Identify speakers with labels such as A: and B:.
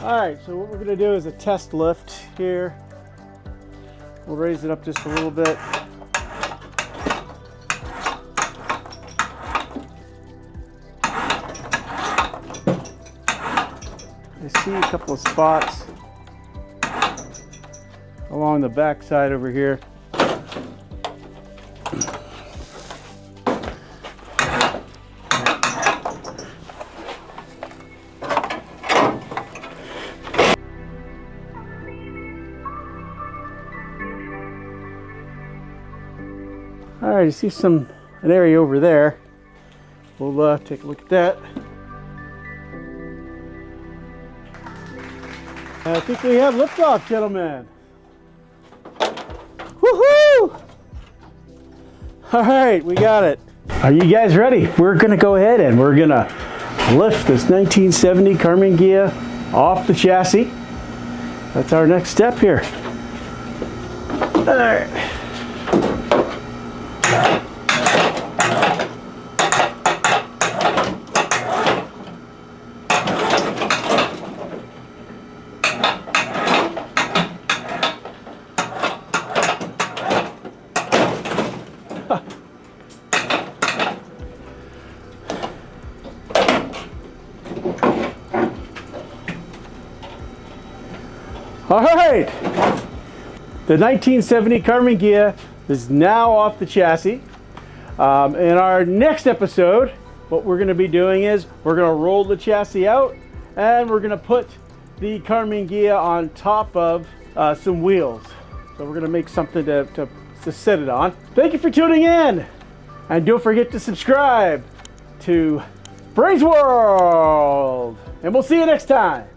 A: All right, so what we're gonna do is a test lift here. We'll raise it up just a little bit. I see a couple of spots along the back side over here. All right, you see an area over there. We'll take a look at that. I think we have liftoff, gentlemen. Woohoo! All right, we got it. Are you guys ready? We're gonna go ahead and we're gonna lift this 1970 Karmann Ghia off the chassis. That's our next step here. All right. All right, the 1970 Karmann Ghia is now off the chassis. In our next episode, what we're going to be doing is we're going to roll the chassis out and we're going to put the Karmann Ghia on top of some wheels. So we're going to make something to sit it on. Thank you for tuning in, and don't forget to subscribe to Brains World, and we'll see you next time.